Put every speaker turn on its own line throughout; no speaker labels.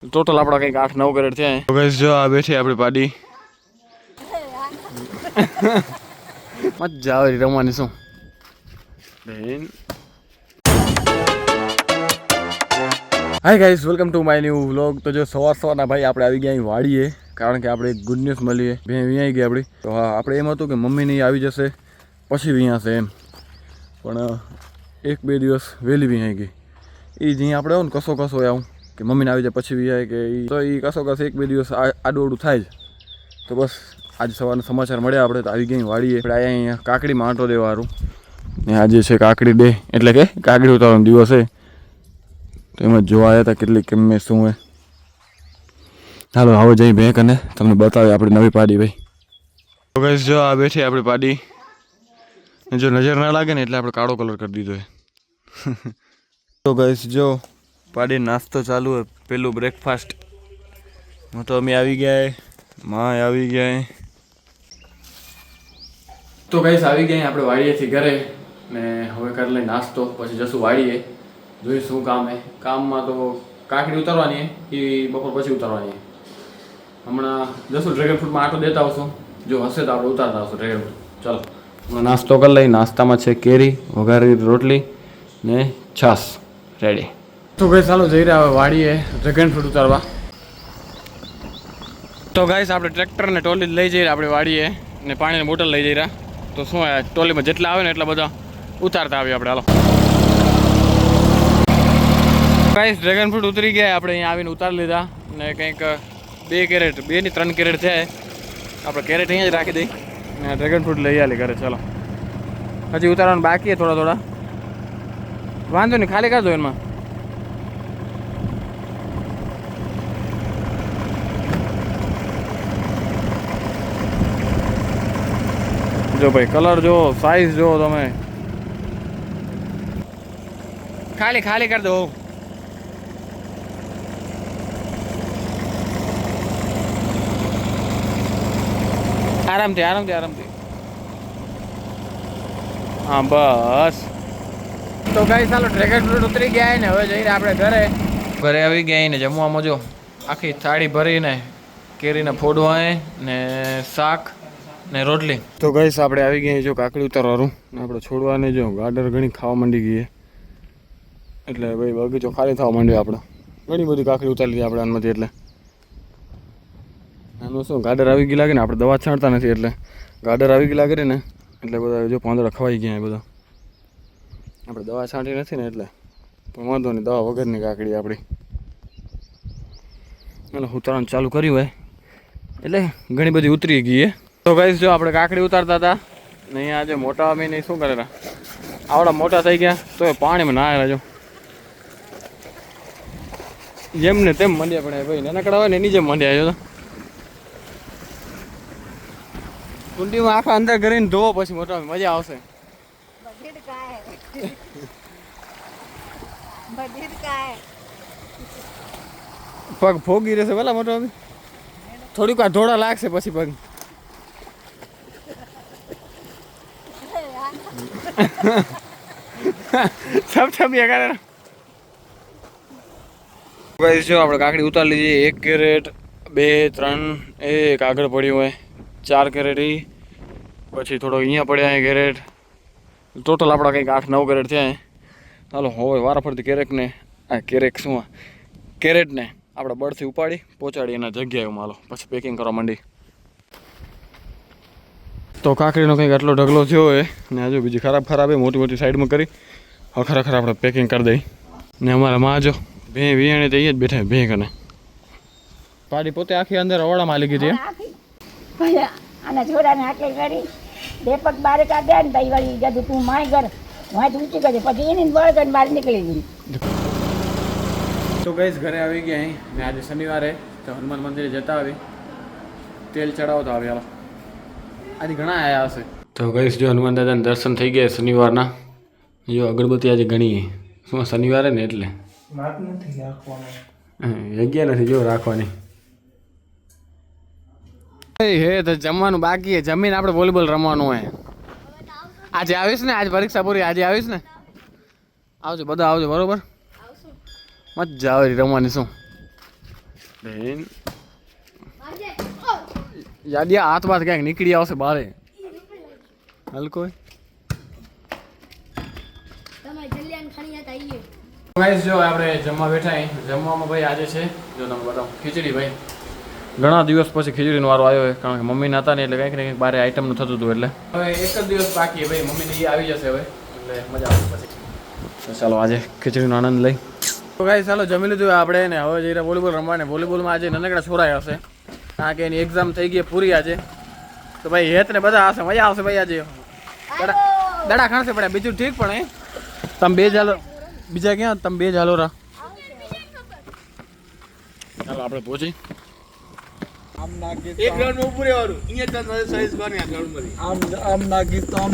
Total આપડા કંઈક 8-9 કરેડ થયા. તો ગાઈસ જો આ બેઠી આપણી પાડી. મજા આવે રમવાની શું બેન. Hi guys, welcome to my new vlog. તો જો સવારના ભાઈ આપણે આવી ગયા અહીં વાડીએ, કારણ કે આપણે એક ગુડ ન્યૂઝ મળીએ. બે વિયાઈ ગઈ આપણી. તો હા, આપણે એમ હતું કે મમ્મી નહીં આવી જશે પછી વિયાશે એમ, પણ 1-2 દિવસ વહેલી વિયાઈ ગઈ. એ જ્યાં આપણે આવું ને કસો આવું કે મમ્મીને આવી જાય પછી વિયાય કે તો એ કસો 1-2 દિવસ આડું થાય જ. તો બસ આજે સવારના સમાચાર મળ્યા આપણે તો આવી ગઈ વાડીએ. આપણે અહીંયા કાકડીમાં આંટો દેવાનું ને આજે છે કાકડી ડે, એટલે કે કાકડી ઉતારવાનો દિવસ છે. તો એમાં જોવા આવ્યા હતા કેટલી કેમ શું હોય. હાલો આવો જઈ બેંક અને તમને બતાવે આપણી નવી પાડી ભાઈ. તો ગાઈસ જો આ બેઠી આપણી પાડી, જો નજર ના લાગે ને એટલે આપણે કાળો કલર કરી દીધો છે. તો ગાઈસ જો પાડી નાસ્તો ચાલુ હોય, પેલું બ્રેકફાસ્ટ. હું તો અમે આવી ગયા, માં આવી ગયા. તો ગાઈસ આવી ગયા આપણે વાડીએથી ઘરે ને હવે કરી લઈ નાસ્તો, પછી જશું વાડીએ. જોઈ શું કામ હે. કામમાં તો કાકડી ઉતારવાની એ બપોર પછી ઉતારવાની. હમણાં જશું ડ્રેગન ફ્રૂટમાં આટો દેતા આવશું, જો હશે તો આપણે ઉતારતા આવશું ડ્રેગન ફ્રૂટ. ચાલો હમણાં નાસ્તો કરી લઈ. નાસ્તામાં છે કેરી, વઘારેલી રોટલી ને છાશ રેડી. તો ગાઈસ ચાલો જઈ રહ્યા હવે વાડીએ ડ્રેગન ફ્રૂટ ઉતારવા. તો ગાઈસ આપણે ટ્રેક્ટરને ટોલી લઈ જઈએ આપણે વાડીએ ને પાણીની બોટલ લઈ જઈ રહ્યા. તો શું ટોલીમાં જેટલા આવે ને એટલા બધા ઉતારતા આવીએ આપણે. હાલો ગાઈસ ડ્રેગન ફ્રૂટ ઉતરી ગયા, આપણે અહીંયા આવીને ઉતારી લીધા ને કંઈક 2 કેરેટ 2 ની 3 કેરેટ છે. આપણે કેરેટ અહીંયા જ રાખી દઈ ને ડ્રેગન ફ્રૂટ લઈ આલી ઘરે. ચાલો હજી ઉતારવાનું બાકી છે થોડા. વાંધો નહીં, ખાલી કરી દો એમાં. જો ભાઈ કલર જો, સાઈઝ જો તમે, ખાલી કરી દો. આરામથી. હા બસ. તો ગાઈસ ચાલો ડ્રેગન ફ્રૂટ ઉતરી ગયા ને હવે જઈને આપણે ઘરે આવી ગયા ને જમવામાં જો આખી થાળી ભરીને કેરીના ફોડવા ને શાક ને રોટલી. તો ગાઈસ આપણે આવી ગયા જો કાકડી ઉતારવાનું ને આપણે છોડવાની જો ગાડર ઘણી ખાવા માંડી ગઈ એટલે ભાઈ બગીચો ખાલી થવા માંડ્યો. આપણે ઘણી બધી કાકડી ઉતારી લીધી આપણે આનમાંથી. એટલે આનું શું ગાડર આવી ગઈ લાગે ને, આપણે દવા છાંટતા નથી એટલે ગાડર આવી ગઈ લાગે ને એટલે બધા જો પાંદડા ખવાઈ ગયા બધા. આપણે દવા છાંટી નથી ને એટલે પણ વાંધો નહીં, દવા વગરની કાકડી આપણી. અને ઉતારવાનું ચાલુ કર્યું હોય એટલે ઘણી બધી ઉતરી ગઈ. તો ગાઈસ જો આપણે કાકડી ઉતારતા હતા ને અહીંયા આજે મોટા અમે નહીં શું કરેલા, આવડા મોટા થઈ ગયા તો એ પાણીમાં નાહેલા. જો જેમ ને તેમ મંડ્યા પડે ભાઈ, નાનકડા હોય ને એની જેમ મંડ્યા. જો કુંડીમાં આખા અંદર કરીને ધોવો પછી મોટા મજા આવશે. પગ ફોગી રહેશે પેલા મોટો, થોડીક વાર ધોળા લાગશે પછી પગ. જો આપણે કાકડી ઉતારી લીધી. 1 કેરેટ 2 3 એક આગળ પડ્યું હોય, 4 કેરેટ પછી થોડો અહીંયા પડ્યા કેરેટ. ટોટલ આપણા કંઈક 8-9 કેરેટ થયા. ચાલો હવે વારાફરતી કેરેટને આપણે બળથી ઉપાડી પહોંચાડી એના જગ્યાએ માલો, પછી પેકિંગ કરવા માંડી. તો કાકડીનો કંઈક આટલો ઢગલો થયો હોય ને હજુ બીજી ખરાબ મોટી સાઈડમાં કરી ખરેખર આપણે પેકિંગ કરી દઈ. ને અમારા માં જો ભે વિયાણે તો અહીંયા જ બેઠા ભે કને. પાડી પોતે આખી અંદર અવાડામાં આલી ગઈ હતી.
અને છોડાને આટલી કરી દેપક બારે કાઢ્યા ને તઈ વળી જતું તું માય ઘર વાંચ ઊંચી કરી પછી એની બળ કરીને બહાર નીકળી ગઈ.
તો ગઈશ ઘરે આવી ગયા અહીં ને આજે શનિવારે તો હનુમાન મંદિરે જતા આવી તેલ ચડાવતા આવી. હાલો આજે ઘણા આવ્યા હશે. તો ગઈશ જો હનુમાન દાદાના દર્શન થઈ ગયા શનિવારના. જો અગરબત્તી આજે ઘણી શું શનિવારે ને એટલે જગ્યા નથી જો રાખવાની. હે તો જમવાનું બાકી હે, જમીને આપણે વોલીબોલ રમવાનું હોય. આજે આવીશ ને, આજ પરીક્ષા પૂરી, આજે આવીશ ને. આવજો બધા આવજો, બરોબર. મજા આવે રમવાની. શું બેન યાદિયા હાથ વાત ક્યાંક નીકળી આવશે બારે હલકો ગાઈસ જો આપણે જમવા બેઠા અહીં જમવામાં ભાઈ આજે છે જો તમે બતાવો ખીચડી ભાઈ ઘણા દિવસ પછી ખીચડીનો વારો આવ્યો હોય કારણ કે મમ્મી નહોતા ને એટલે કંઈક ને કંઈક બારે આઈટમનું થતું હતું એટલે હવે એક જ દિવસ બાકી ભાઈ મમ્મીને એ આવી જશે હવે એટલે મજા આવશે પછી તો ચાલો આજે ખીચડીનો આનંદ લઈ તો ગાઈસ ચાલો જમી લીધું આપણે ને હવે જઈ રહ્યા વોલીબોલ રમવા ને વોલીબોલમાં આજે નાનકડા છોરાય હશે કારણ કે એની એક્ઝામ થઈ ગઈ પૂરી આજે તો ભાઈ હેત ને બધા હશે મજા આવશે ભાઈ આજે દડા ખાણશે પડે બીજું ઠીક પણ તમે બે ચાલો બીજા ક્યાં તમે બે ચાલો રા ચાલો આપણે પહોંચી
એક ગ્રાઉન્ડ માં ઉપર રહેવાનું અહીંયા તને સાઈઝ કોની આ ગ્રાઉન્ડ માંથી
આમ નાગીશ તો આમ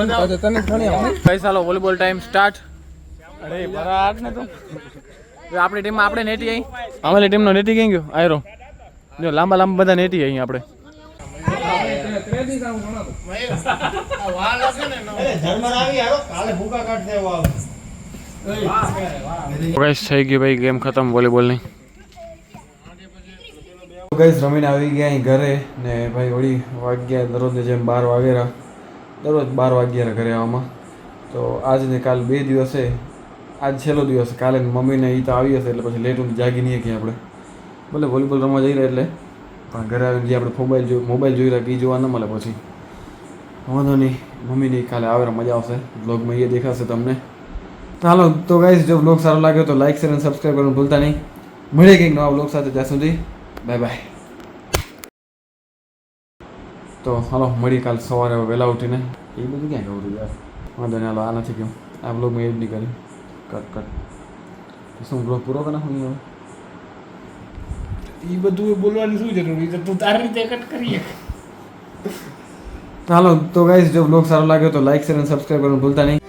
ના તને
ભાઈ ચાલો વોલીબોલ ટાઈમ સ્ટાર્ટ અરે બરાબર ને તો આપણી ટીમમાં આપણે નેટી અહીં અમારી ટીમનો નેટી કઈ ગયો આયરો જો લાંબા લાંબા બધા નેટી અહીં આપણે ગાઈસ થઈ ગઈ ભાઈ ગેમ ખતમ વોલીબોલની ગાઈસ રમીને આવી ગયા અહીં ઘરે ને ભાઈ વળી વાગ્યા દરરોજની જેમ 12 વાગ્યા દરરોજ 12 વાગ્યા ઘરે આવવામાં તો આજ ને કાલ 2 દિવસ છે આજ છેલ્લો દિવસ કાલે મમ્મીને એ તો આવી હશે એટલે પછી લેટ ઊંઘી જાગી નહીં કે આપણે ભલે વોલીબોલ રમવા જઈ રહ્યા એટલે પણ ઘરે આવીને જે આપણે મોબાઈલ જોઈ રહ્યા કે જોવા ન મળે પછી વાંધો નહીં મમ્મીની કાલે આવે મજા આવશે બ્લોગમાં એ દેખાશે તમને ચાલો તો ગાઈસ જો બ્લોગ સારો લાગ્યો તો લાઈક શેર અને સબસ્ક્રાઈબ કરવાનું ભૂલતા નહીં મળીએ કંઈક નવા બ્લોગ સાથે ત્યાં સુધી બાય બાય તો હાલો મળી કાલ સવારે વહેલા ઉઠીને એ બધું ક્યાં કહું યાર વાંધો નહીં હાલો આ નથી કહ્યું આ બ્લોગમાં એ જ નહીં કર્યું કટ શું બ્લોગ પૂરો કરે હું હવે
એ બધું બોલવાની શું જરૂર છે તું તારી રીતે કટ કરીએ
હાલો તો ગાઈસ જો બ્લોગ સારો લાગ્યો તો લાઈક શેર અને સબસ્ક્રાઈબ કરવાનું ભૂલતા નહીં